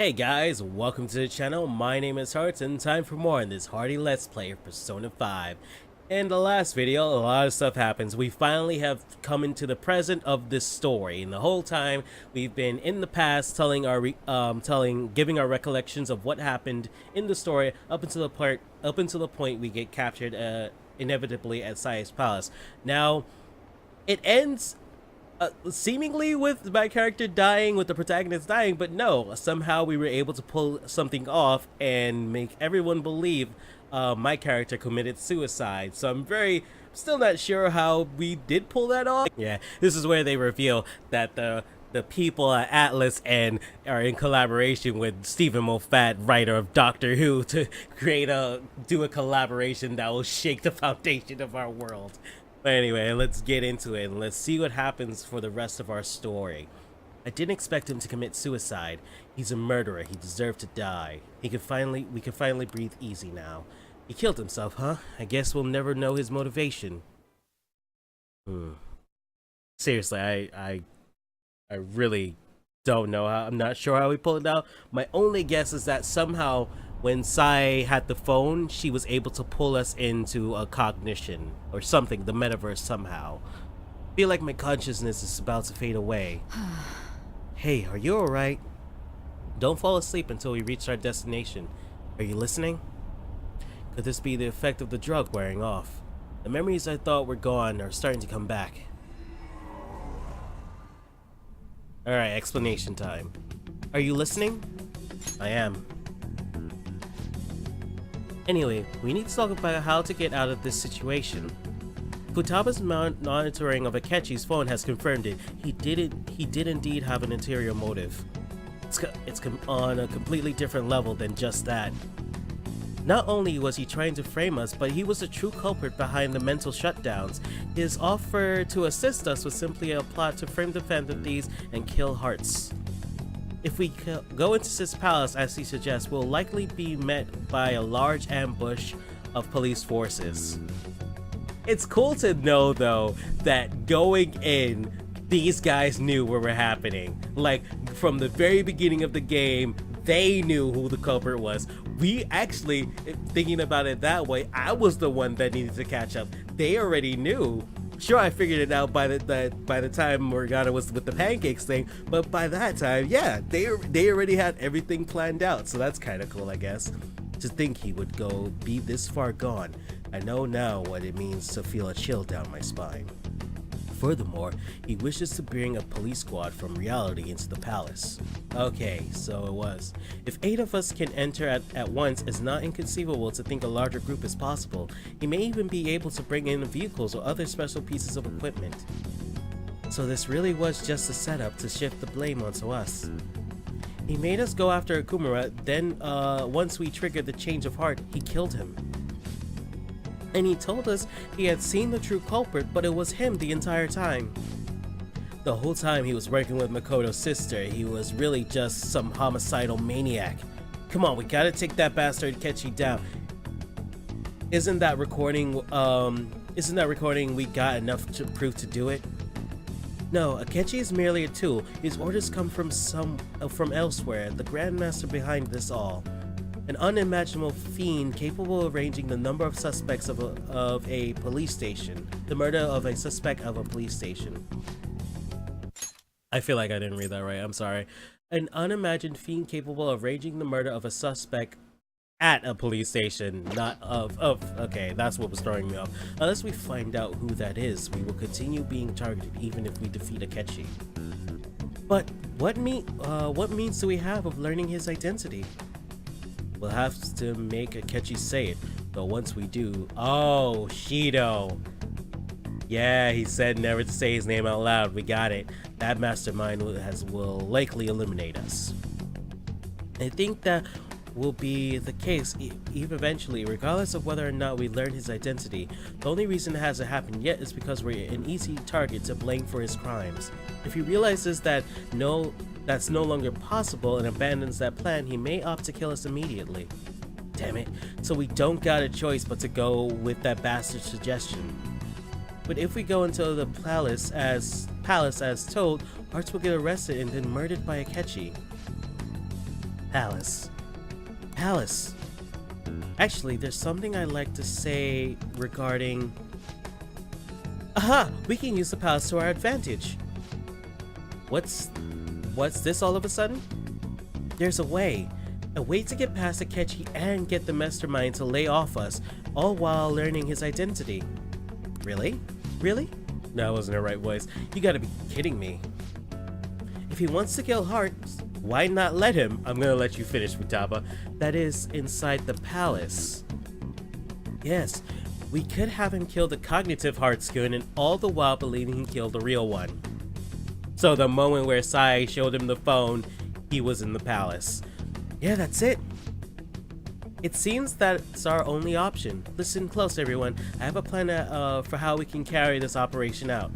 Hey guys, welcome to the channel. My name is Hearts and time for more in this Hearty Let's Play of Persona 5. In the last video, a lot of stuff happens. We finally have come into the present of this story, and the whole time we've been in the past telling our giving our recollections of what happened in the story up until the point we get captured inevitably at Saya's palace. Now, it ends seemingly with my character dying, with the protagonist dying, but no, somehow we were able to pull something off and make everyone believe my character committed suicide. So I'm still not sure how we did pull that off. Yeah, this is where they reveal that the people at Atlas and are in collaboration with Stephen Moffat, writer of Doctor Who, to do a collaboration that will shake the foundation of our world. But anyway, let's get into it and let's see what happens for the rest of our story. I didn't expect him to commit suicide. He's a murderer. He deserved to die. We can finally breathe easy now. He killed himself, huh? I guess we'll never know his motivation. Seriously, I really don't know how. I'm not sure how we pulled it out. My only guess is that somehow when Sai had the phone, she was able to pull us into a cognition or something, the metaverse somehow. I feel like my consciousness is about to fade away. Hey, are you alright? Don't fall asleep until we reach our destination. Are you listening? Could this be the effect of the drug wearing off? The memories I thought were gone are starting to come back. Alright, explanation time. Are you listening? I am. Anyway, we need to talk about how to get out of this situation. Futaba's monitoring of Akechi's phone has confirmed it. He did indeed have an interior motive. It's on a completely different level than just that. Not only was he trying to frame us, but he was the true culprit behind the mental shutdowns. His offer to assist us was simply a plot to frame the Phantom Thieves and kill Hearts. If we go into Sis Palace as he suggests, we'll likely be met by a large ambush of police forces. It's cool to know though that going in, these guys knew what were happening. Like from the very beginning of the game, they knew who the culprit was. We actually, thinking about it that way, I was the one that needed to catch up. They already knew. Sure, I figured it out by the time Morgana was with the pancakes thing, but by that time, yeah, they already had everything planned out, so that's kind of cool, I guess. To think he would be this far gone, I know now what it means to feel a chill down my spine. Furthermore, he wishes to bring a police squad from reality into the palace. Okay, so it was. If 8 of us can enter at once, it's not inconceivable to think a larger group is possible. He may even be able to bring in vehicles or other special pieces of equipment. So this really was just a setup to shift the blame onto us. He made us go after Akumura, then once we triggered the change of heart, he killed him. And he told us he had seen the true culprit, but it was him the entire time. The whole time he was working with Makoto's sister, he was really just some homicidal maniac. Come on, we gotta take that bastard Akechi down. Isn't that recording we got enough to prove to do it? No, Akechi is merely a tool. His orders come from elsewhere, the Grandmaster behind this all. An unimaginable fiend capable of arranging the number of suspects of a police station. The murder of a suspect of a police station. I feel like I didn't read that right, I'm sorry. An unimagined fiend capable of arranging the murder of a suspect at a police station, not okay, that's what was throwing me off. Unless we find out who that is, we will continue being targeted even if we defeat Akechi. But what means do we have of learning his identity? We'll have to make Akechi say it, but once we do... Oh, Shido! Yeah, he said never to say his name out loud, we got it. That mastermind will likely eliminate us. I think that will be the case even eventually, regardless of whether or not we learn his identity. The only reason it hasn't happened yet is because we're an easy target to blame for his crimes. If he realizes that that's no longer possible and abandons that plan, he may opt to kill us immediately. Damn it, so we don't got a choice but to go with that bastard's suggestion. But if we go into the palace as told, Hearts will get arrested and then murdered by Akechi. Palace. Palace. Actually, there's something I'd like to say regarding... Aha! We can use the palace to our advantage. What's this all of a sudden? There's a way to get past Akechi and get the mastermind to lay off us, all while learning his identity. Really? Really? That wasn't the right voice. You gotta be kidding me. If he wants to kill Hearts, why not let him? I'm gonna let you finish, Futaba. That is, inside the palace. Yes, we could have him kill the cognitive Heartsgoon and all the while believing he killed the real one. So the moment where Sai showed him the phone, he was in the palace. Yeah, that's it. It seems that's our only option. Listen close, everyone. I have a plan for how we can carry this operation out.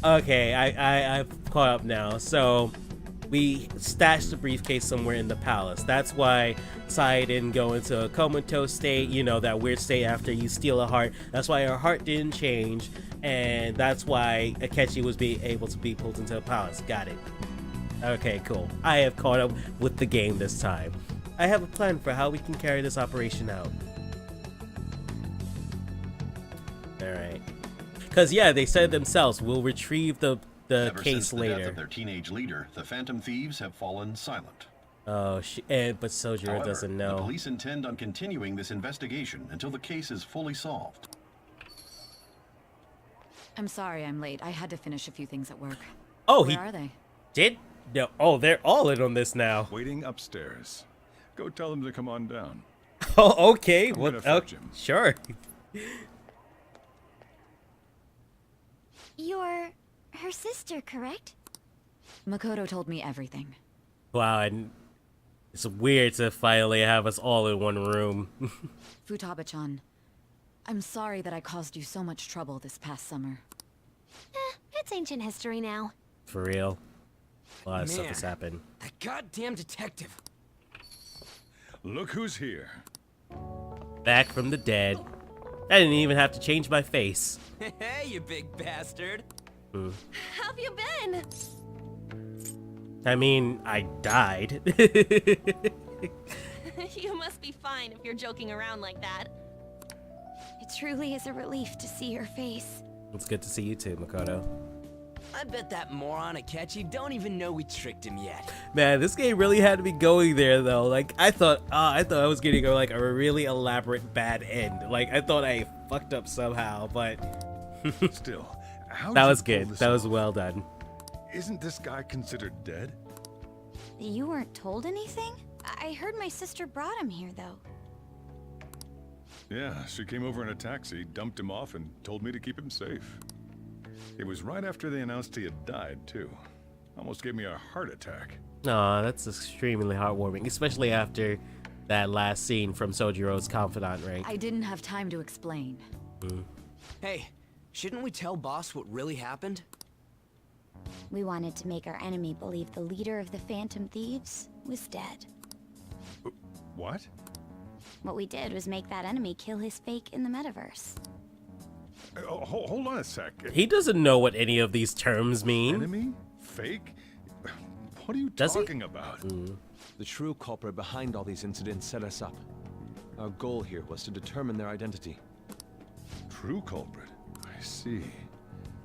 Okay, I've caught up now. So, we stashed the briefcase somewhere in the palace. That's why Sai didn't go into a comatose state, you know, that weird state after you steal a heart. That's why her heart didn't change, and that's why Akechi was able to be pulled into the palace. Got it. Okay, cool. I have caught up with the game this time. I have a plan for how we can carry this operation out. Alright. Because, yeah, they said themselves, we'll retrieve the case later. Ever since the death of their teenage leader, the Phantom Thieves have fallen silent. Oh, but Sojiro doesn't know. The police intend on continuing this investigation until the case is fully solved. I'm sorry I'm late. I had to finish a few things at work. Oh, Where are they? Did? No. Oh, they're all in on this now. Waiting upstairs. Go tell them to come on down. Oh, okay. I'm gonna fetch him. Sure. You're her sister, correct? Makoto told me everything. Wow, and it's weird to finally have us all in one room. Futaba-chan, I'm sorry that I caused you so much trouble this past summer. It's ancient history now. For real. A lot of stuff has happened. That goddamn detective. Look who's here. Back from the dead. I didn't even have to change my face. Hey, you big bastard. How have you been? I mean, I died. You must be fine if you're joking around like that. It truly is a relief to see your face. It's good to see you too, Makoto. I bet that moron Akechi don't even know we tricked him yet. Man, this game really had to be going there though. Like I thought I was getting like a really elaborate bad end. Like I thought I fucked up somehow, but Still, how that was good. That was well done. Isn't this guy considered dead? You weren't told anything? I heard my sister brought him here, though. Yeah, she came over in a taxi, dumped him off, and told me to keep him safe. It was right after they announced he had died, too. Almost gave me a heart attack. Aw, that's extremely heartwarming, especially after that last scene from Sojiro's confidant, right? I didn't have time to explain. Hey, shouldn't we tell boss what really happened? We wanted to make our enemy believe the leader of the Phantom Thieves was dead. What? What we did was make that enemy kill his fake in the metaverse. Hold on a sec. He doesn't know what any of these terms mean. Enemy? Fake? What are you Does he? talking about? The true culprit behind all these incidents set us up. Our goal here was to determine their identity. True culprit? I see.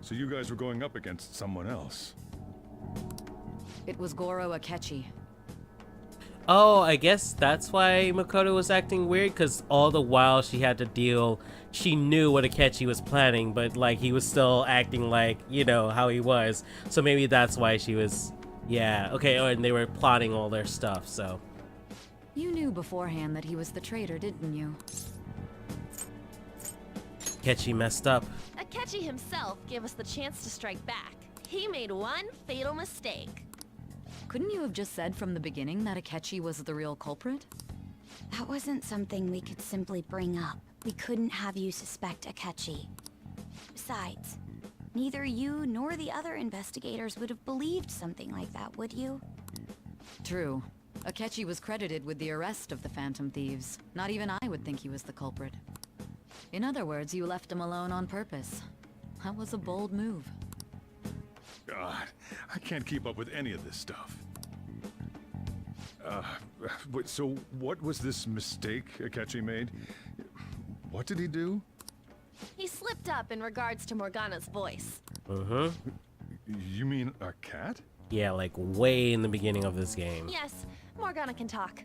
So you guys were going up against someone else. It was Goro Akechi. Oh, I guess that's why Makoto was acting weird, because all the while she had to deal, she knew what Akechi was planning, but like he was still acting like, you know, how he was. So maybe that's why she was, yeah, okay, oh, and they were plotting all their stuff, so. You knew beforehand that he was the traitor, didn't you? Akechi messed up. Akechi himself gave us the chance to strike back. He made one fatal mistake. Couldn't you have just said from the beginning that Akechi was the real culprit? That wasn't something we could simply bring up. We couldn't have you suspect Akechi. Besides, neither you nor the other investigators would have believed something like that, would you? True. Akechi was credited with the arrest of the Phantom Thieves. Not even I would think he was the culprit. In other words, you left him alone on purpose. That was a bold move. God, I can't keep up with any of this stuff. So what was this mistake Akechi made? What did he do? He slipped up in regards to Morgana's voice. You mean a cat? Yeah, like way in the beginning of this game. Yes, Morgana can talk.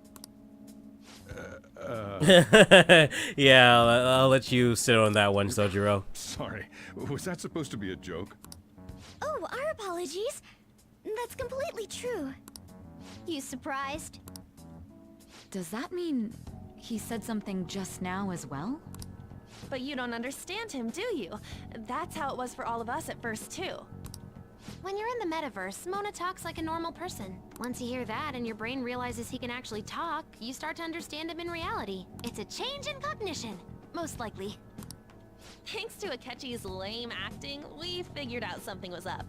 Yeah, I'll let you sit on that one, Sojiro. Sorry, was that supposed to be a joke? Oh, our apologies. That's completely true. You surprised? Does that mean he said something just now as well? But you don't understand him, do you? That's how it was for all of us at first, too. When you're in the metaverse, Mona talks like a normal person. Once you hear that and your brain realizes he can actually talk, you start to understand him in reality. It's a change in cognition, most likely. Thanks to Akechi's lame acting, we figured out something was up.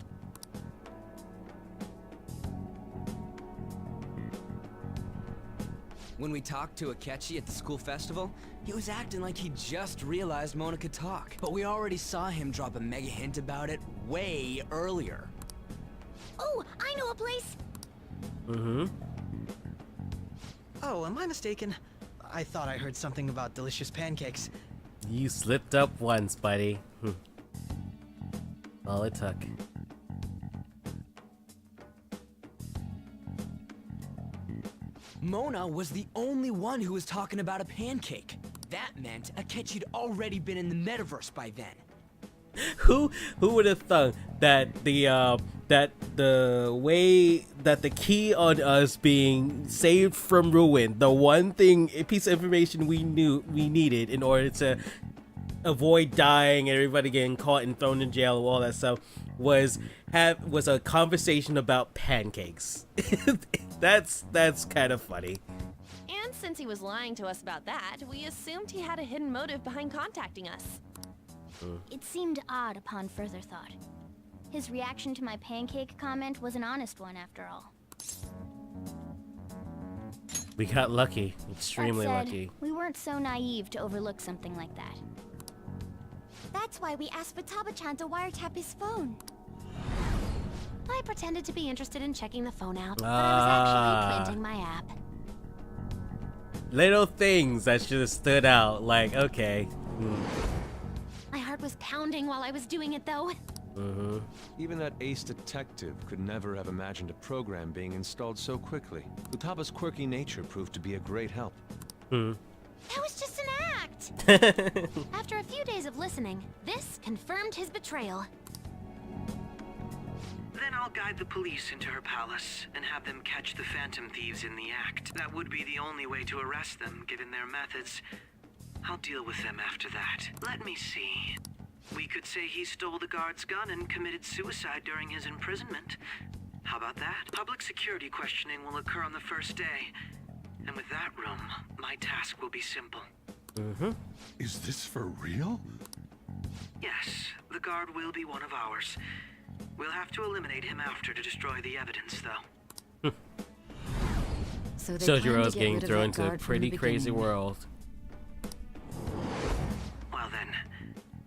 When we talked to Akechi at the school festival, he was acting like he just realized Mona could talk. But we already saw him drop a mega hint about it way earlier. Oh, I know a place. Oh, am I mistaken? I thought I heard something about delicious pancakes. You slipped up once, buddy. All it took. Mona was the only one who was talking about a pancake. That meant Akechi'd already been in the metaverse by then. Who would have thought that the way that the key on us being saved from ruin, the one piece of information we needed in order to avoid dying and everybody getting caught and thrown in jail and all that stuff, was a conversation about pancakes. That's kind of funny. And since he was lying to us about that, we assumed he had a hidden motive behind contacting us. It seemed odd upon further thought. His reaction to my pancake comment was an honest one after all. We got lucky, extremely That said, lucky. we weren't so naive to overlook something like that. That's why we asked Futaba-chan to wiretap his phone. I pretended to be interested in checking the phone out, but I was actually printing my app. Little things that should have stood out, like, okay. My heart was pounding while I was doing it, though. Even that ace detective could never have imagined a program being installed so quickly. Futaba's quirky nature proved to be a great help. That was just an act! After a few days of listening, this confirmed his betrayal. Then I'll guide the police into her palace and have them catch the Phantom Thieves in the act. That would be the only way to arrest them, given their methods. I'll deal with them after that. Let me see. We could say he stole the guard's gun and committed suicide during his imprisonment. How about that? Public security questioning will occur on the first day. And with that room, my task will be simple. Is this for real? Yes, the guard will be one of ours. We'll have to eliminate him after to destroy the evidence, though. So they plan to Sojiro's get getting rid of thrown that into a guard from pretty the crazy beginning. world. Well then,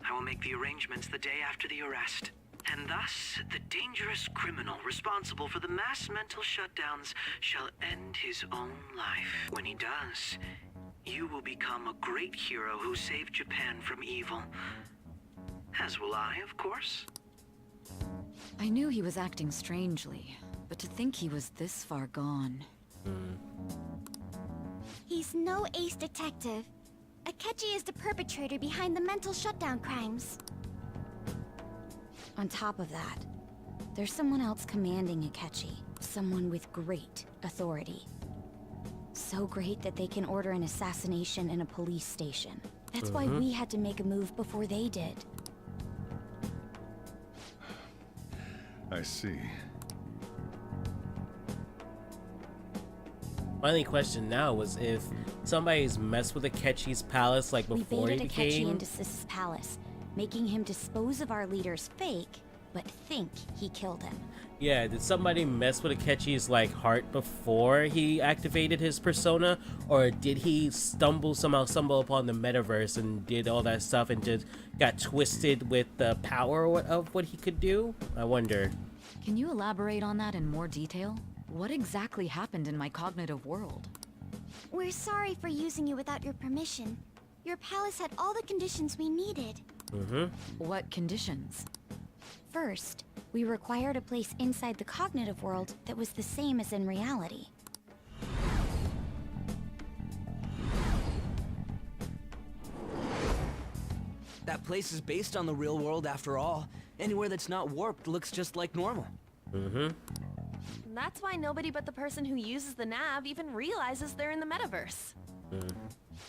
I will make the arrangements the day after the arrest. And thus, the dangerous criminal responsible for the mass mental shutdowns shall end his own life. When he does, you will become a great hero who saved Japan from evil. As will I, of course. I knew he was acting strangely, but to think he was this far gone. He's no ace detective. Akechi is the perpetrator behind the mental shutdown crimes. On top of that, there's someone else commanding Akechi. Someone with great authority. So great that they can order an assassination in a police station. That's why we had to make a move before they did. I see. My only question now was if somebody's messed with Akechi's palace like We before he baited Akechi became. into Sis's palace, making him dispose of our leader's fake, but think he killed him. Yeah, did somebody mess with Akechi's like heart before he activated his persona, or did he somehow stumble upon the metaverse and did all that stuff and just got twisted with the power of what he could do? I wonder. Can you elaborate on that in more detail? What exactly happened in my cognitive world? We're sorry for using you without your permission. Your palace had all the conditions we needed. What conditions? First, we required a place inside the cognitive world that was the same as in reality. That place is based on the real world after all. Anywhere that's not warped looks just like normal. That's why nobody but the person who uses the nav even realizes they're in the metaverse.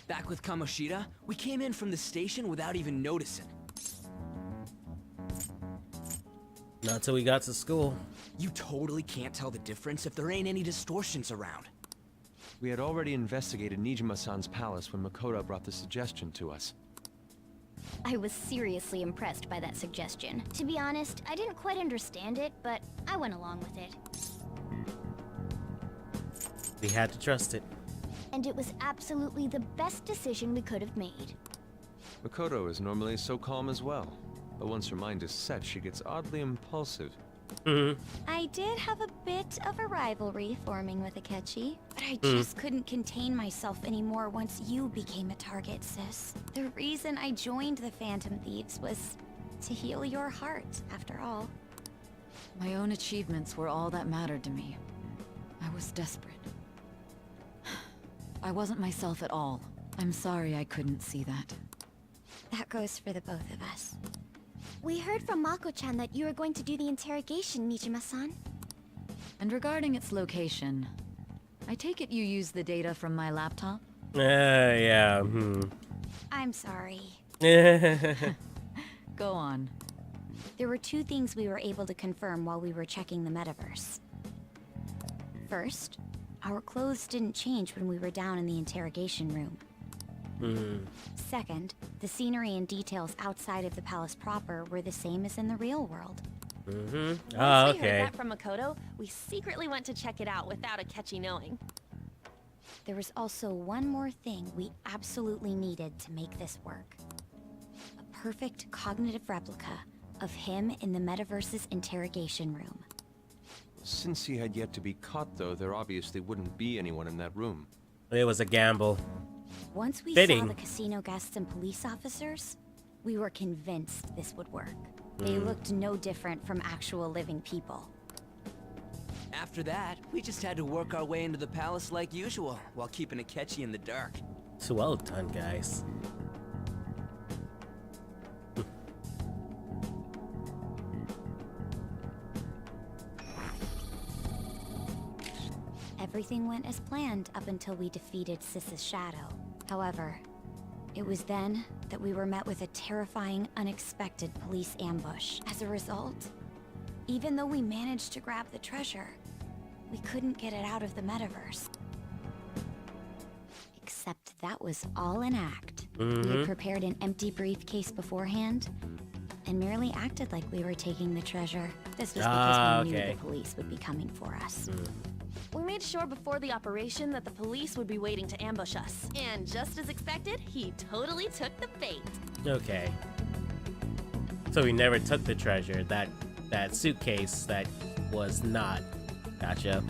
Back with Kamoshida, we came in from the station without even noticing. Not till we got to school. You totally can't tell the difference if there ain't any distortions around. We had already investigated Nijima-san's palace when Makoto brought the suggestion to us. I was seriously impressed by that suggestion. To be honest, I didn't quite understand it, but I went along with it. We had to trust it. And it was absolutely the best decision we could have made. Makoto is normally so calm as well, but once her mind is set, she gets oddly impulsive. I did have a bit of a rivalry forming with Akechi, but I just couldn't contain myself anymore once you became a target, sis. The reason I joined the Phantom Thieves was to heal your heart, after all. My own achievements were all that mattered to me. I was desperate. I wasn't myself at all. I'm sorry I couldn't see that. That goes for the both of us. We heard from Mako-chan that you were going to do the interrogation, Nijima-san. And regarding its location, I take it you used the data from my laptop? Yeah, I'm sorry. Go on. There were two things we were able to confirm while we were checking the metaverse. First, our clothes didn't change when we were down in the interrogation room. Second, the scenery and details outside of the palace proper were the same as in the real world. Once Oh, we heard okay. that from Makoto, we secretly went to check it out without Akechi knowing. There was also one more thing we absolutely needed to make this work. A perfect cognitive replica of him in the metaverse's interrogation room. Since he had yet to be caught, though, there obviously wouldn't be anyone in that room. It was a gamble. Once we Fitting. saw the casino guests and police officers, we were convinced this would work. They looked no different from actual living people. After that, we just had to work our way into the palace like usual, while keeping Akechi in the dark. So well done, guys. Everything went as planned up until we defeated Sis's shadow. However, it was then that we were met with a terrifying, unexpected police ambush. As a result, even though we managed to grab the treasure, we couldn't get it out of the metaverse. Except that was all an act. We had prepared an empty briefcase beforehand, and merely acted like we were taking the treasure. This was because we knew the police would be coming for us. We made sure before the operation that the police would be waiting to ambush us. And just as expected, he totally took the bait. Okay. So we never took the treasure. That suitcase that was not. Gotcha.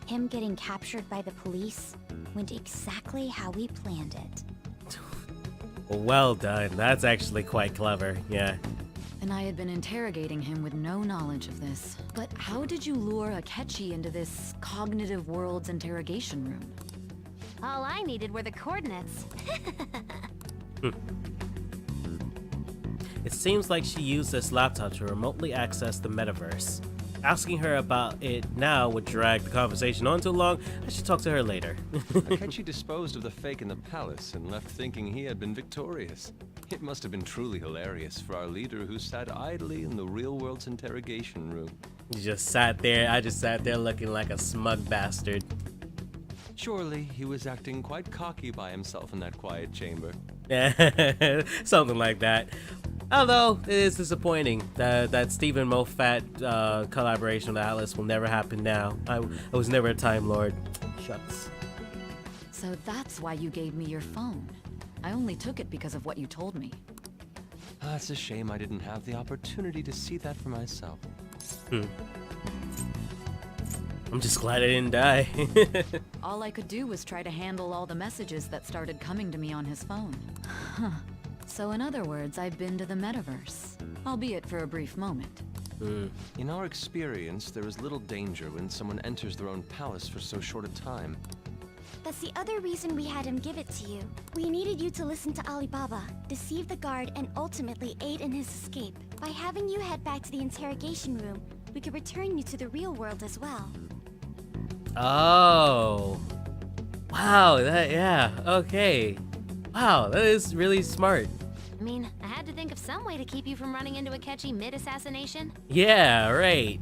Him getting captured by the police went exactly how we planned it. Well done. That's actually quite clever. Yeah. And I had been interrogating him with no knowledge of this. But how did you lure Akechi into this cognitive world's interrogation room? All I needed were the coordinates. It seems like she used this laptop to remotely access the metaverse. Asking her about it now would drag the conversation on too long. I should talk to her later. Akechi disposed of the fake in the palace and left thinking he had been victorious. It must have been truly hilarious for our leader who sat idly in the real world's interrogation room. You just sat there. I just sat there looking like a smug bastard. Surely he was acting quite cocky by himself in that quiet chamber. Something like that. Although it is disappointing that Stephen Moffat collaboration with Alice will never happen now. I was never a Time Lord. Shucks. So that's why you gave me your phone. I only took it because of what you told me. It's a shame I didn't have the opportunity to see that for myself. I'm just glad I didn't die. All I could do was try to handle all the messages that started coming to me on his phone. Huh. So in other words, I've been to the metaverse, albeit for a brief moment. In our experience, there is little danger when someone enters their own palace for so short a time. That's the other reason we had him give it to you. We needed you to listen to Alibaba, deceive the guard, and ultimately aid in his escape. By having you head back to the interrogation room, we could return you to the real world as well. Oh. Wow, yeah, okay. Wow, that is really smart. I mean, I had to think of some way to keep you from running into a catchy mid-assassination. Yeah, right.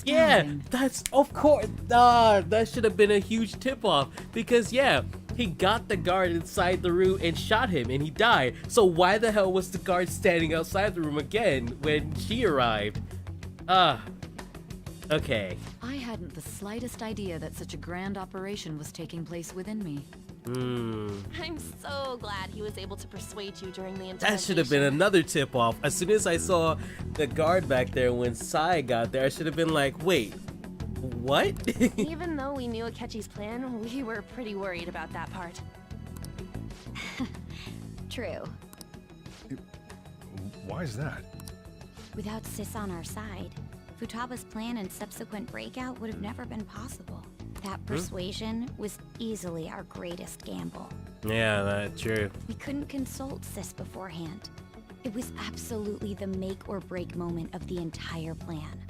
Yeah, Astounding. that's, of course, that should have been a huge tip-off, because yeah, he got the guard inside the room and shot him and he died. So why the hell was the guard standing outside the room again when she arrived? Okay. I hadn't the slightest idea that such a grand operation was taking place within me. I'm so glad he was able to persuade you during the interrogation. That should have been another tip-off. As soon as I saw the guard back there when Sai got there, I should have been like, wait, what? Even though we knew Akechi's plan, we were pretty worried about that part. True. Why is that? Without Sis on our side, Futaba's plan and subsequent breakout would have never been possible. That persuasion was easily our greatest gamble. Yeah, that's true. We couldn't consult Sis beforehand. It was absolutely the make or break moment of the entire plan.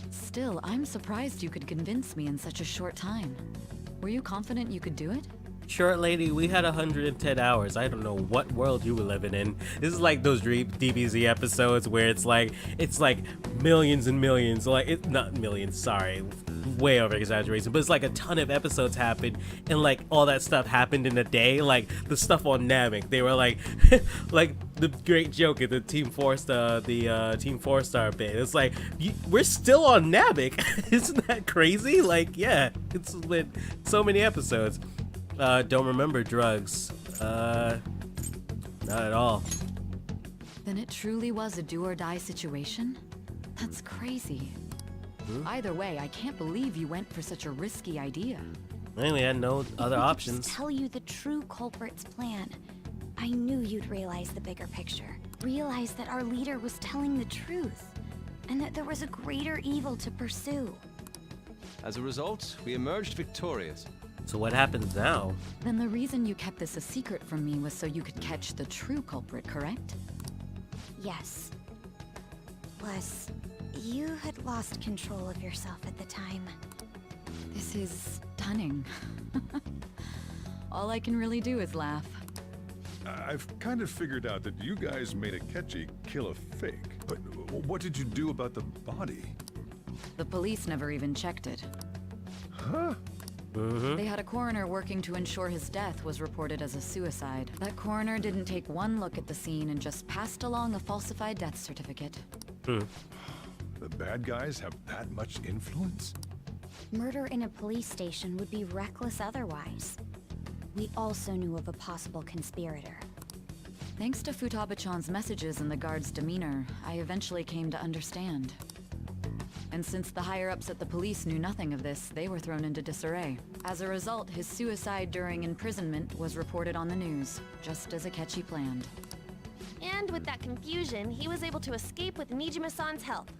Still, I'm surprised you could convince me in such a short time. Were you confident you could do it? Short lady, we had 110 hours. I don't know what world you were living in. This is like those DBZ episodes where it's like millions and millions, like it's not millions, sorry, way over exaggeration, but it's like a ton of episodes happened and like all that stuff happened in a day. Like the stuff on Namek, they were like like the great joke at the Team 4-star bit. It's like we're still on Namek. Isn't that crazy? Like yeah, it's been so many episodes. Don't remember drugs. Not at all. Then it truly was a do-or-die situation? That's crazy. Either way, I can't believe you went for such a risky idea. I only had no other options. Just tell you the true culprit's plan. I knew you'd realize the bigger picture. Realize that our leader was telling the truth. And that there was a greater evil to pursue. As a result, we emerged victorious. So what happens now? Then the reason you kept this a secret from me was so you could catch the true culprit, correct? Yes. Plus, you had lost control of yourself at the time. This is stunning. All I can really do is laugh. I've kind of figured out that you guys made Akechi kill a fake. But what did you do about the body? The police never even checked it. Huh? They had a coroner working to ensure his death was reported as a suicide. That coroner didn't take one look at the scene and just passed along a falsified death certificate. The bad guys have that much influence? Murder in a police station would be reckless otherwise. We also knew of a possible conspirator. Thanks to Futaba-chan's messages and the guard's demeanor, I eventually came to understand. And since the higher-ups at the police knew nothing of this, they were thrown into disarray. As a result, his suicide during imprisonment was reported on the news, just as Akechi planned. And with that confusion, he was able to escape with Nijima-san's help.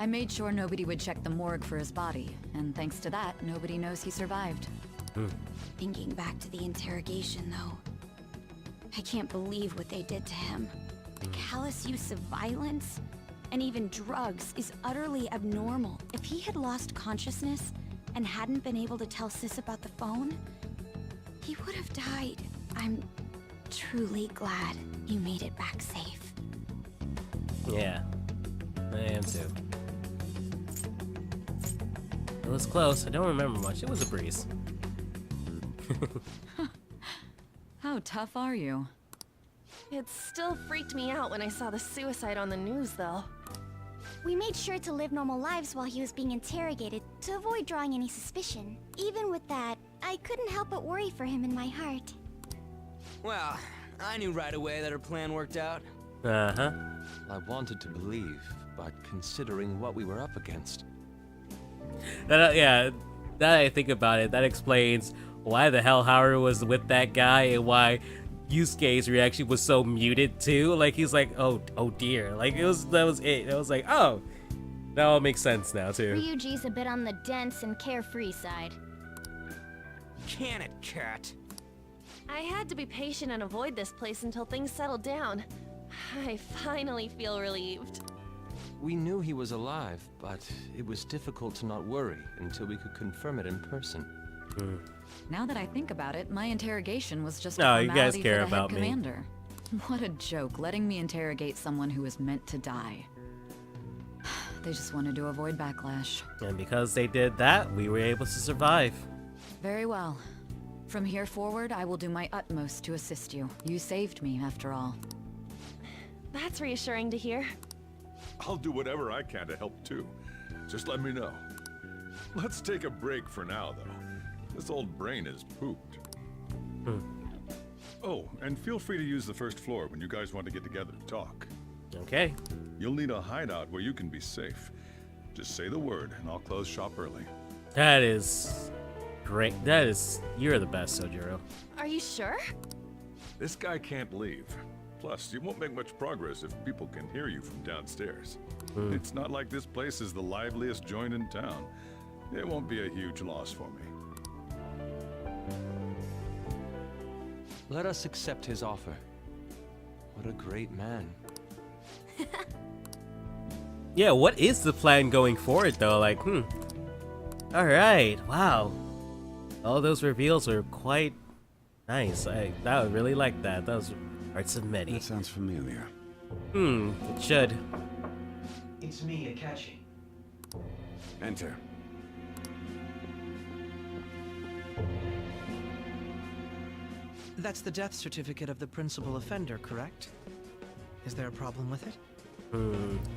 I made sure nobody would check the morgue for his body, and thanks to that, nobody knows he survived. Thinking back to the interrogation, though, I can't believe what they did to him. The callous use of violence, and even drugs, is utterly abnormal. If he had lost consciousness and hadn't been able to tell Sis about the phone, he would have died. I'm truly glad you made it back safe. Yeah, I am too. It was close. I don't remember much. It was a breeze. How tough are you? It still freaked me out when I saw the suicide on the news, though. We made sure to live normal lives while he was being interrogated to avoid drawing any suspicion. Even with that, I couldn't help but worry for him in my heart. Well, I knew right away that her plan worked out. Uh-huh. I wanted to believe, but considering what we were up against. Yeah, now that I think about it, that explains why the hell Howard was with that guy and why Yusuke's reaction was so muted too. Like he's like, oh dear. Like that was it. I was like, oh, that all makes sense now too. Ryuji's a bit on the dense and carefree side. Can it, cat? I had to be patient and avoid this place until things settled down. I finally feel relieved. We knew he was alive, but it was difficult to not worry until we could confirm it in person. Now that I think about it, my interrogation was just a No, formality you guys care for the about head me. commander. What a joke, letting me interrogate someone who was meant to die. They just wanted to avoid backlash. And because they did that, we were able to survive. Very well. From here forward, I will do my utmost to assist you. You saved me, after all. That's reassuring to hear. I'll do whatever I can to help too. Just let me know. Let's take a break for now, though. This old brain is pooped. Oh, and feel free to use the first floor when you guys want to get together and talk. Okay. You'll need a hideout where you can be safe. Just say the word, and I'll close shop early. That is great. You're the best, Sojiro. Are you sure? This guy can't leave. Plus, you won't make much progress if people can hear you from downstairs. It's not like this place is the liveliest joint in town. It won't be a huge loss for me. Let us accept his offer. What a great man. Yeah, what is the plan going forward though? Like, Alright, wow. All those reveals were quite nice. I would really like that. Those arts of many. That sounds familiar. It should. It's me, Akashi. Enter. That's the death certificate of the principal offender, correct? Is there a problem with it?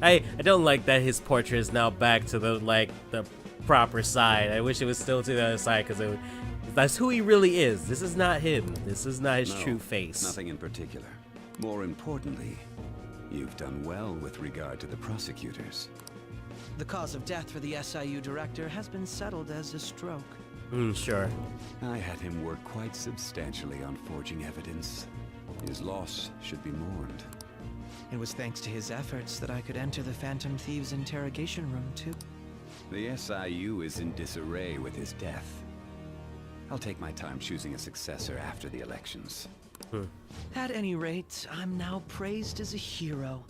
I don't like that his portrait is now back to the proper side. I wish it was still to the other side because that's who he really is. This is not him. This is not his true face. Nothing in particular. More importantly, you've done well with regard to the prosecutors. The cause of death for the SIU director has been settled as a stroke. Sure. I had him work quite substantially on forging evidence. His loss should be mourned. It was thanks to his efforts that I could enter the Phantom Thieves' interrogation room, too. The SIU is in disarray with his death. I'll take my time choosing a successor after the elections. At any rate, I'm now praised as a hero,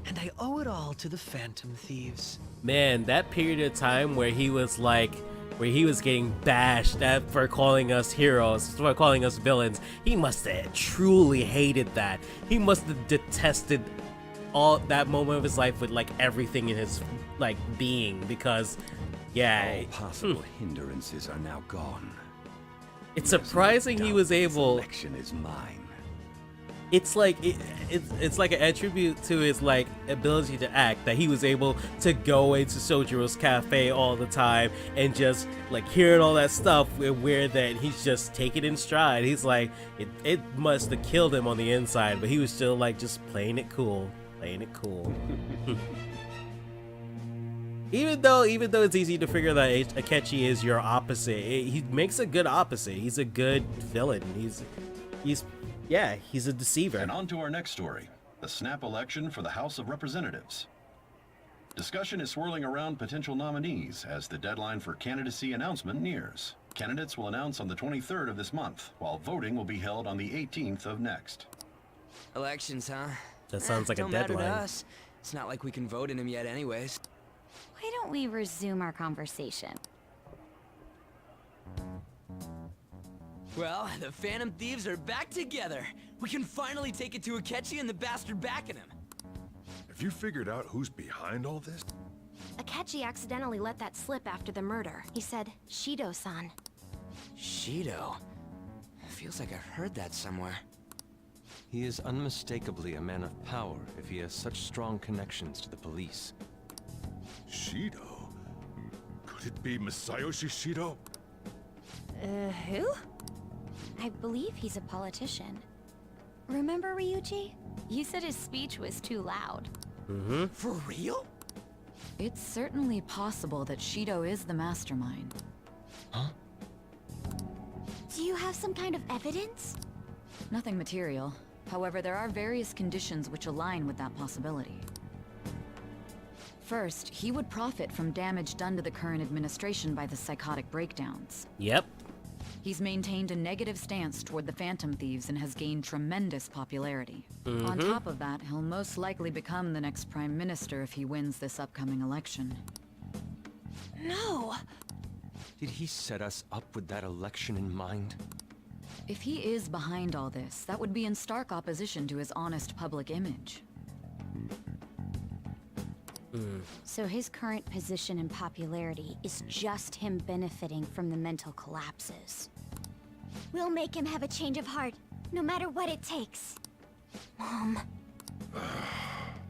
and I owe it all to the Phantom Thieves. Man, that period of time where he was getting bashed for calling us heroes, for calling us villains, he must have truly hated that. He must have detested all that moment of his life with everything in his being, because all possible hindrances are now gone. It's surprising he was able. This election is mine. It's like it's like an attribute to his ability to act, that he was able to go into Sojiro's cafe all the time and just hearing all that stuff, where that he's just taking it in stride. He's like, it must have killed him on the inside, but he was still just playing it cool. Even though it's easy to figure that Akechi is your opposite, he makes a good opposite. He's a good villain. He's a deceiver. And on to our next story, the snap election for the House of Representatives. Discussion is swirling around potential nominees as the deadline for candidacy announcement nears. Candidates will announce on the 23rd of this month, while voting will be held on the 18th of next. Elections, huh? That sounds like a don't matter deadline. to us. It's not like we can vote in them yet anyways. Why don't we resume our conversation? Well, the Phantom Thieves are back together. We can finally take it to Akechi and the bastard backing him. Have you figured out who's behind all this? Akechi accidentally let that slip after the murder. He said, Shido-san. Shido? Feels like I've heard that somewhere. He is unmistakably a man of power if he has such strong connections to the police. Shido? Could it be Masayoshi Shido? Who? I believe he's a politician. Remember Ryuji? You said his speech was too loud. For real? It's certainly possible that Shido is the mastermind. Huh? Do you have some kind of evidence? Nothing material. However, there are various conditions which align with that possibility. First, he would profit from damage done to the current administration by the psychotic breakdowns. Yep. He's maintained a negative stance toward the Phantom Thieves and has gained tremendous popularity. On top of that, he'll most likely become the next Prime Minister if he wins this upcoming election. No! Did he set us up with that election in mind? If he is behind all this, that would be in stark opposition to his honest public image. So his current position and popularity is just him benefiting from the mental collapses. We'll make him have a change of heart, no matter what it takes. Mom.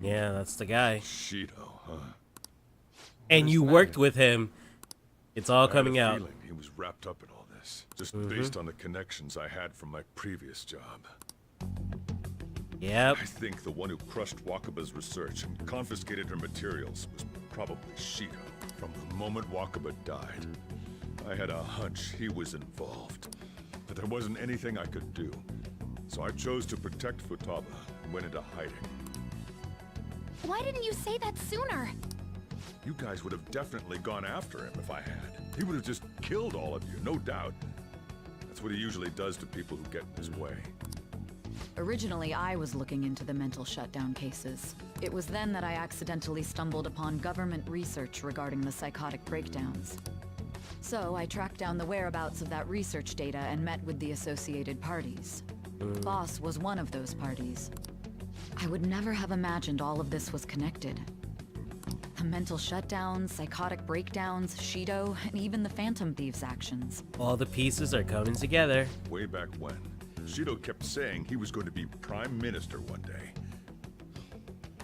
Yeah, that's the guy. Shido, huh? And you worked with him. It's all I coming had a out. feeling he was wrapped up in all this, just based on the connections I had from my previous job. Yep. I think the one who crushed Wakaba's research and confiscated her materials was probably Shido. From the moment Wakaba died, I had a hunch he was involved. But there wasn't anything I could do. So I chose to protect Futaba and went into hiding. Why didn't you say that sooner? You guys would have definitely gone after him if I had. He would have just killed all of you, no doubt. That's what he usually does to people who get in his way. Originally, I was looking into the mental shutdown cases. It was then that I accidentally stumbled upon government research regarding the psychotic breakdowns. So I tracked down the whereabouts of that research data and met with the associated parties. Boss was one of those parties. I would never have imagined all of this was connected. The mental shutdowns, psychotic breakdowns, Shido, and even the Phantom Thieves' actions. All the pieces are coming together. Way back when, Shido kept saying he was going to be Prime Minister one day.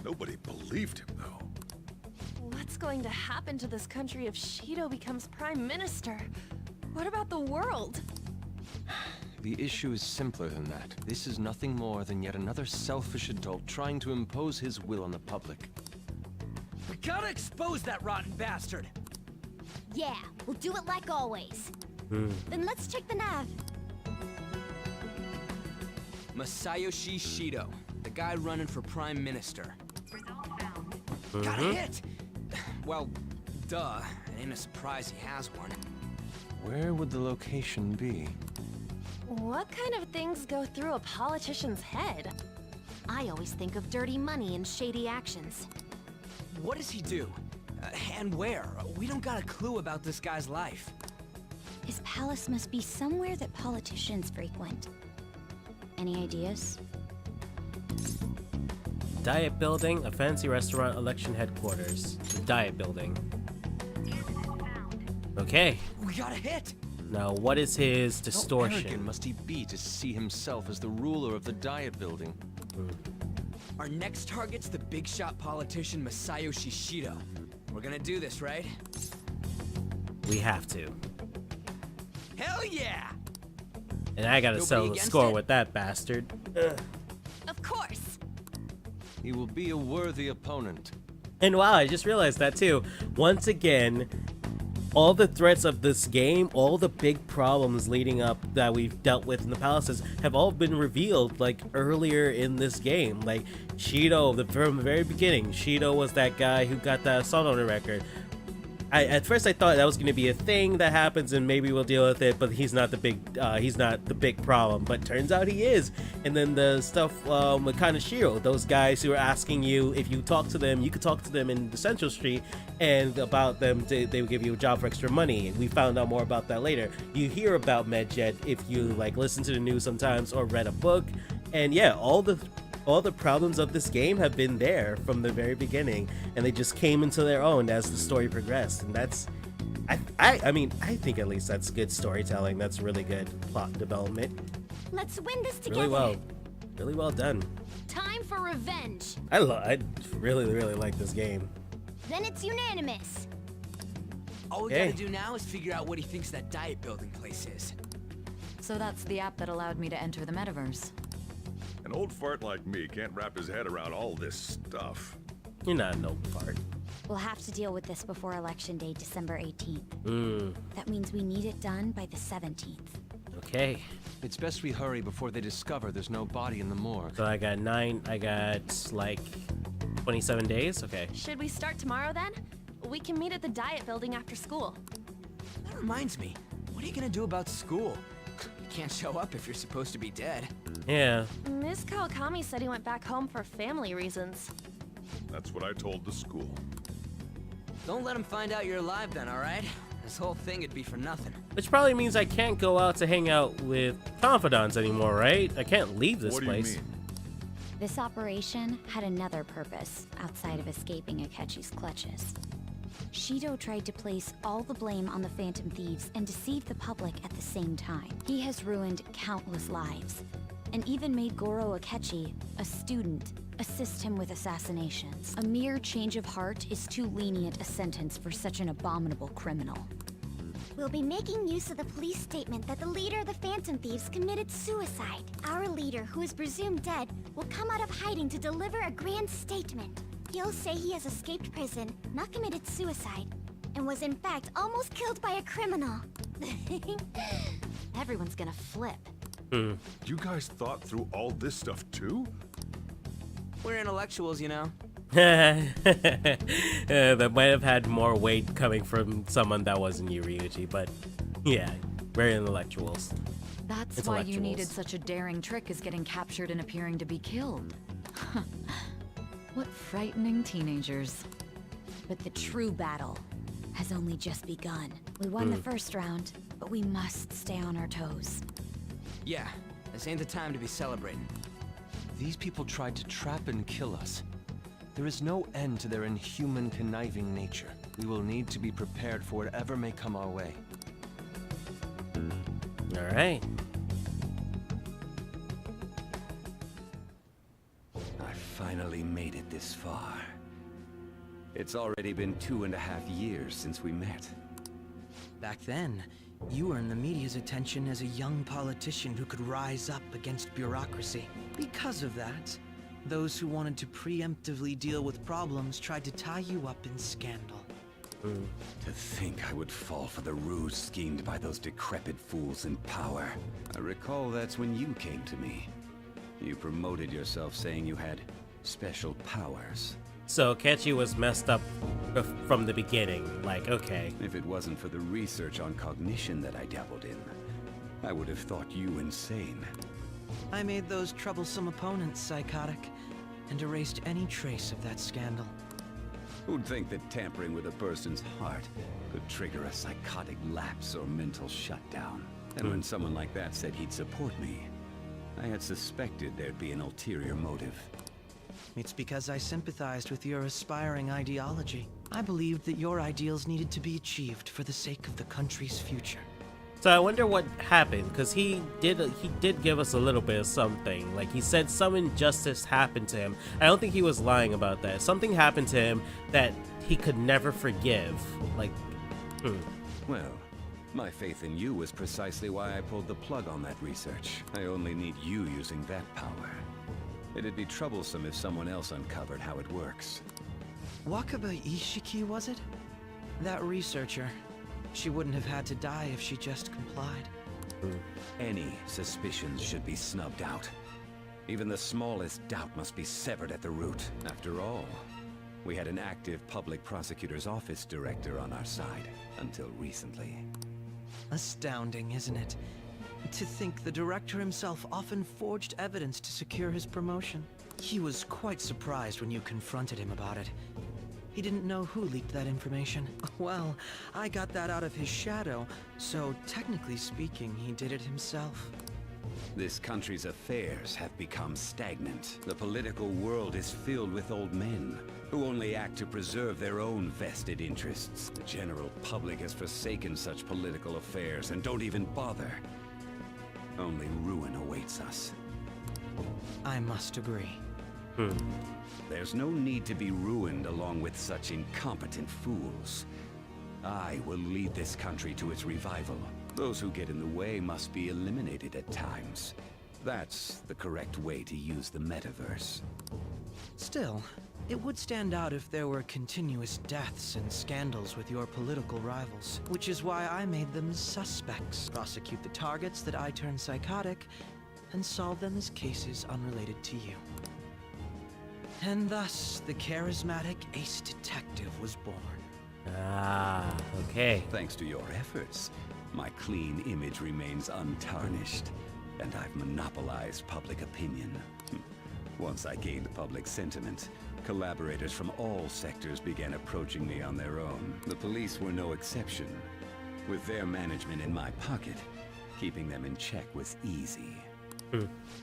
Nobody believed him, though. What's going to happen to this country if Shido becomes Prime Minister? What about the world? The issue is simpler than that. This is nothing more than yet another selfish adult trying to impose his will on the public. We gotta expose that rotten bastard! Yeah, we'll do it like always. Then let's check the nav. Masayoshi Shido, the guy running for Prime Minister. Got a hit! Well, duh. It ain't a surprise he has one. Where would the location be? What kind of things go through a politician's head? I always think of dirty money and shady actions. What does he do? And where? We don't got a clue about this guy's life. His palace must be somewhere that politicians frequent. Any ideas? Diet Building, a fancy restaurant, election headquarters. Diet Building. Okay. We got a hit! Now, what is his How distortion? arrogant must he be to see himself as the ruler of the Diet Building? Our next target's the big shot politician Masayoshi Shido. We're gonna do this, right? We have to. Hell yeah! And I gotta Nobody settle the against score it? with that bastard. Of course. He will be a worthy opponent. And wow, I just realized that too. Once again, all the threats of this game, all the big problems leading up that we've dealt with in the palaces have all been revealed like earlier in this game. Like Shido, from the very beginning, Shido was that guy who got that assault on the record. At first I thought that was going to be a thing that happens and maybe we'll deal with it, but he's not the big problem. But turns out he is. And then the stuff with Kaneshiro, those guys who are asking you if you talk to them, you could talk to them in the Central Street, and about them they will give you a job for extra money. We found out more about that later. You hear about Medjet if you like listen to the news sometimes or read a book, and yeah, all the problems of this game have been there from the very beginning, and they just came into their own as the story progressed. And that's, I mean, I think at least that's good storytelling. That's really good plot development. Let's win this together. Really well done. Time for revenge. I really like this game. Then it's unanimous. All we Okay. gotta do now is figure out what he thinks that diet building place is. So that's the app that allowed me to enter the metaverse. An old fart like me can't wrap his head around all this stuff. You're not an old fart. We'll have to deal with this before Election Day, December 18th. That means we need it done by the 17th. Okay. It's best we hurry before they discover there's no body in the morgue. So I got like 27 days? Okay. Should we start tomorrow then? We can meet at the Diet Building after school. That reminds me. What are you gonna do about school? You can't show up if you're supposed to be dead. Yeah. Miss Kawakami said he went back home for family reasons. That's what I told the school. Don't let him find out you're alive then, alright? This whole thing would be for nothing. Which probably means I can't go out to hang out with confidants anymore, right? I can't leave this What place. do you mean? This operation had another purpose outside of escaping Akechi's clutches. Shido tried to place all the blame on the Phantom Thieves and deceive the public at the same time. He has ruined countless lives, and even made Goro Akechi, a student, assist him with assassinations. A mere change of heart is too lenient a sentence for such an abominable criminal. We'll be making use of the police statement that the leader of the Phantom Thieves committed suicide. Our leader, who is presumed dead, will come out of hiding to deliver a grand statement. He'll say he has escaped prison, not committed suicide, and was in fact almost killed by a criminal. Everyone's gonna flip. You guys thought through all this stuff too? We're intellectuals, you know. That might have had more weight coming from someone that wasn't you, Ryuji, but yeah, very intellectuals. That's why you needed such a daring trick as getting captured and appearing to be killed. What frightening teenagers. But the true battle has only just begun. We won the first round, but we must stay on our toes. Yeah, this ain't the time to be celebrating. These people tried to trap and kill us. There is no end to their inhuman, conniving nature. We will need to be prepared for whatever may come our way. All right. I finally made it this far. It's already been 2.5 years since we met. Back then, you earned the media's attention as a young politician who could rise up against bureaucracy. Because of that, those who wanted to preemptively deal with problems tried to tie you up in scandal. To think I would fall for the ruse schemed by those decrepit fools in power. I recall that's when you came to me. You promoted yourself saying you had special powers. So Akechi was messed up from the beginning. Like, okay. If it wasn't for the research on cognition that I dabbled in, I would have thought you insane. I made those troublesome opponents psychotic, and erased any trace of that scandal. Who'd think that tampering with a person's heart could trigger a psychotic lapse or mental shutdown? And when someone like that said he'd support me, I had suspected there'd be an ulterior motive. It's because I sympathized with your aspiring ideology. I believed that your ideals needed to be achieved for the sake of the country's future. So I wonder what happened, because he did give us a little bit of something. Like, he said some injustice happened to him. I don't think he was lying about that. Something happened to him that he could never forgive. Like, Well, my faith in you was precisely why I pulled the plug on that research. I only need you using that power. It'd be troublesome if someone else uncovered how it works. Wakaba Ishiki, was it? That researcher. She wouldn't have had to die if she just complied. Any suspicions should be snubbed out. Even the smallest doubt must be severed at the root. After all, we had an active public prosecutor's office director on our side, until recently. Astounding, isn't it? To think the director himself often forged evidence to secure his promotion. He was quite surprised when you confronted him about it. He didn't know who leaked that information. Well, I got that out of his shadow, so technically speaking, he did it himself. This country's affairs have become stagnant. The political world is filled with old men who only act to preserve their own vested interests. The general public has forsaken such political affairs and don't even bother. Only ruin awaits us. I must agree. There's no need to be ruined along with such incompetent fools. I will lead this country to its revival. Those who get in the way must be eliminated at times. That's the correct way to use the metaverse. Still, It would stand out if there were continuous deaths and scandals with your political rivals, which is why I made them suspects. Prosecute the targets that I turn psychotic, and solve them as cases unrelated to you. And thus, the charismatic ace detective was born. Ah, okay. Thanks to your efforts, my clean image remains untarnished, and I've monopolized public opinion. Once I gained public sentiment, collaborators from all sectors began approaching me on their own. The police were no exception. With their management in my pocket, keeping them in check was easy.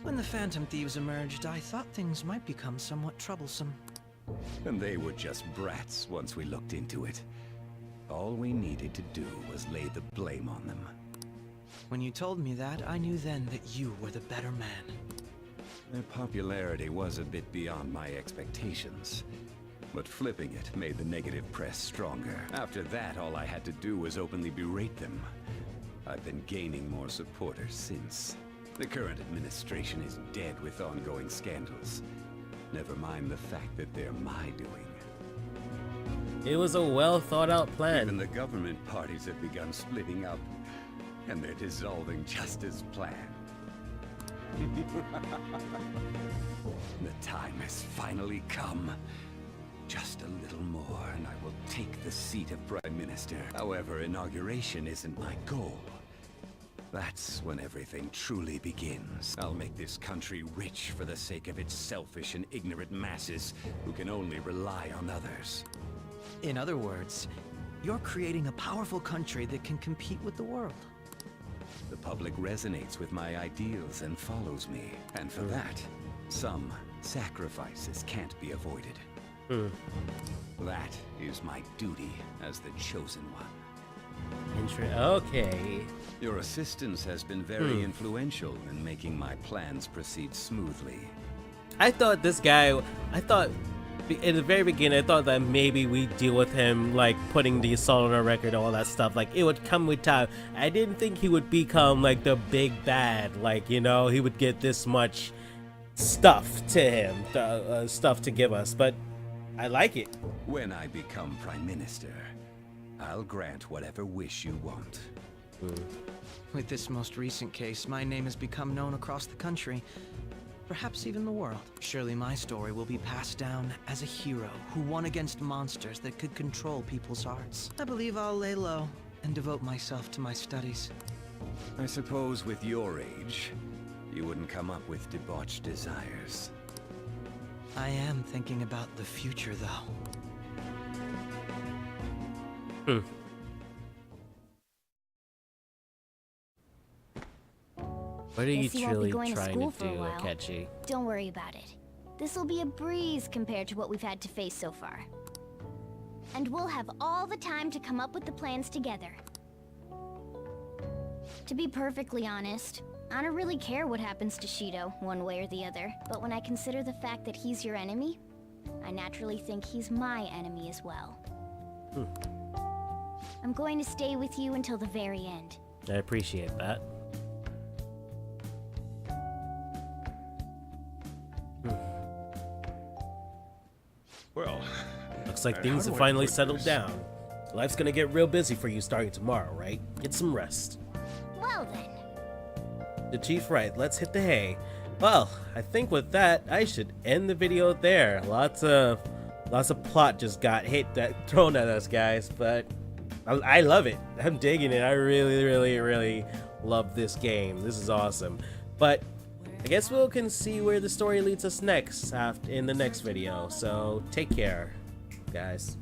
When the Phantom Thieves emerged, I thought things might become somewhat troublesome. And they were just brats once we looked into it. All we needed to do was lay the blame on them. When you told me that, I knew then that you were the better man. Their popularity was a bit beyond my expectations. But flipping it made the negative press stronger. After that, all I had to do was openly berate them. I've been gaining more supporters since. The current administration is dead with ongoing scandals. Never mind the fact that they're my doing. It was a well thought out plan. Even the government parties have begun splitting up, and they're dissolving just as planned. The time has finally come. Just a little more, and I will take the seat of Prime Minister. However, inauguration isn't my goal. That's when everything truly begins. I'll make this country rich for the sake of its selfish and ignorant masses who can only rely on others. In other words, you're creating a powerful country that can compete with the world. The public resonates with my ideals and follows me. And for that, some sacrifices can't be avoided. That is my duty as the chosen one. Okay. Your assistance has been very influential in making my plans proceed smoothly. I thought this guy, in the very beginning, I thought that maybe we deal with him, like, putting the assault on our record, all that stuff. Like, it would come with time. I didn't think he would become, like, the big bad. Like, you know, he would get this much stuff to him, stuff to give us. But I like it. When I become Prime Minister, I'll grant whatever wish you want. With this most recent case, my name has become known across the country. Perhaps even the world. Surely my story will be passed down as a hero who won against monsters that could control people's hearts. I believe I'll lay low and devote myself to my studies. I suppose with your age, you wouldn't come up with debauched desires. I am thinking about the future, though. What are you Guess you won't truly be going to trying school to for a do, while. Akechi? Don't worry about it. This'll be a breeze compared to what we've had to face so far. And we'll have all the time to come up with the plans together. To be perfectly honest, I don't really care what happens to Shido, one way or the other. But when I consider the fact that he's your enemy, I naturally think he's my enemy as well. I'm going to stay with you until the very end. I appreciate that. Well, Looks like how things do have I finally put settled this? down. Life's gonna get real busy for you starting tomorrow, right? Get some rest. Well then. The chief right, let's hit the hay. Well, I think with that, I should end the video there. Lots of plot just got thrown at us, guys, but I love it. I'm digging it. I really love this game. This is awesome. But I guess we can see where the story leads us next in the next video. So take care, guys.